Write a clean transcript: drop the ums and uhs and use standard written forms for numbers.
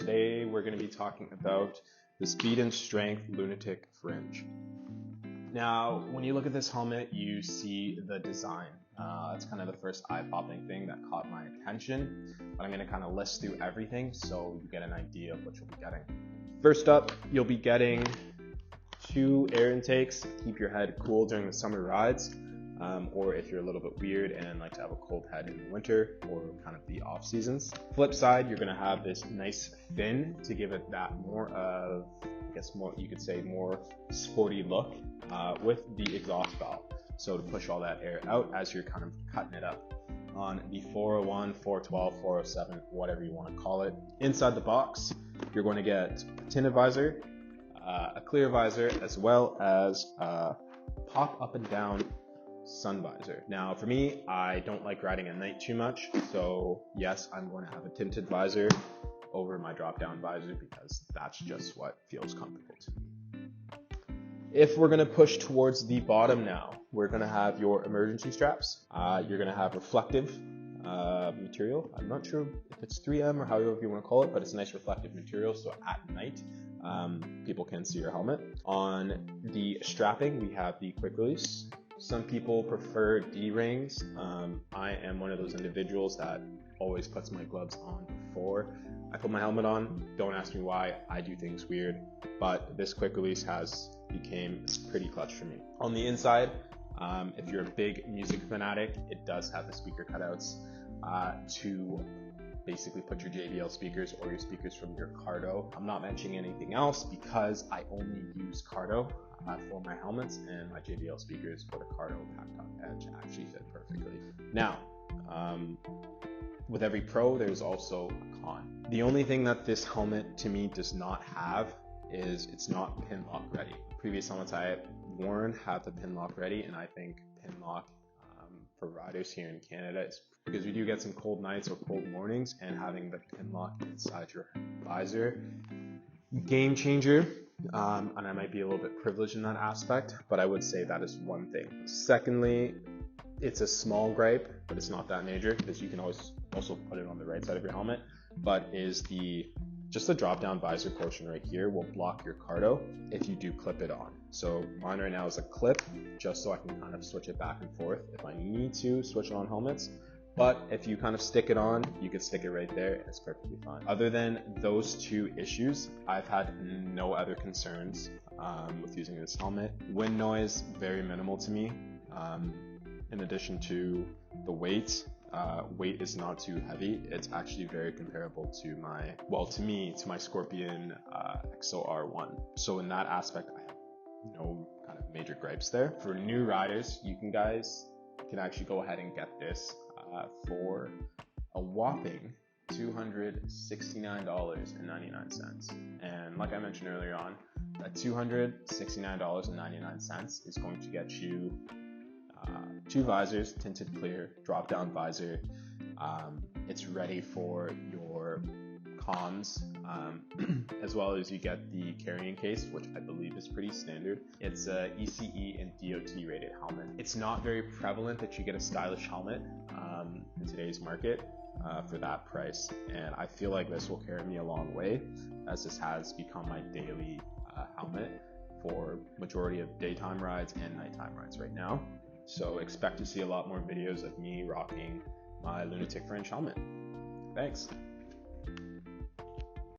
Today we're going to be talking about the Speed and Strength Lunatic Fringe. Now, when you look at this helmet, you see the design. It's kind of the first eye-popping thing that caught my attention, but I'm going to kind of list through everything so you get an idea of what you'll be getting. First up, you'll be getting 2 air intakes to keep your head cool during the summer rides, or if you're a little bit weird and like to have a cold head in the winter or kind of the off seasons. Flip side, you're going to have this nice fin to give it that more of, I guess more, you could say more sporty look with the exhaust valve. So to push all that air out as you're kind of cutting it up on the 401, 412, 407, whatever you want to call it. Inside the box, you're going to get a tinted visor, a clear visor, as well as a pop up and down sun visor. Now for me, I don't like riding at night too much, so yes, I'm going to have a tinted visor over my drop down visor because that's just what feels comfortable to me. If we're going to push towards the bottom now, we're going to have your emergency straps. You're going to have reflective material. I'm not sure if it's 3M or however you want to call it, but it's a nice reflective material, so at night people can see your helmet. On the strapping, we have the quick release. Some people prefer D-rings. I am one of those individuals that always puts my gloves on before I put my helmet on. Don't ask me why, I do things weird, but this quick release became pretty clutch for me. On the inside, if you're a big music fanatic, it does have the speaker cutouts to basically put your JBL speakers or your speakers from your Cardo. I'm not mentioning anything else because I only use Cardo for my helmets, and my JBL speakers for the Cardo Pack Top Edge actually fit perfectly. Now, with every pro, there's also a con. The only thing that this helmet to me does not have is it's not pin lock ready. Previous helmets I have worn have the pin lock ready, and I think pin lock for riders here in Canada is because we do get some cold nights or cold mornings, and having the pin lock inside your visor, game changer. And I might be a little bit privileged in that aspect, but I would say that is one thing. Secondly, it's a small gripe, but it's not that major because you can always also put it on the right side of your helmet, but is just the drop down visor portion right here will block your Cardo if you do clip it on. So mine right now is a clip, just so I can kind of switch it back and forth if I need to switch on helmets. But if you kind of stick it on, you can stick it right there, and it's perfectly fine. Other than those 2 issues, I've had no other concerns with using this helmet. Wind noise, very minimal to me. In addition to the weight is not too heavy. It's actually very comparable to my Scorpion XO-R1. So in that aspect, I have no kind of major gripes there. For new riders, you guys can actually go ahead and get this for a whopping $269.99. And like I mentioned earlier on, that $269.99 is going to get you 2 visors, tinted clear, drop down visor. It's ready for your cons, as well as you get the carrying case, which I believe is pretty standard. It's a ECE and DOT rated helmet. It's not very prevalent that you get a stylish helmet in today's market for that price, and I feel like this will carry me a long way, as this has become my daily helmet for majority of daytime rides and nighttime rides right now. So expect to see a lot more videos of me rocking my Lunatic Fringe helmet. Thanks.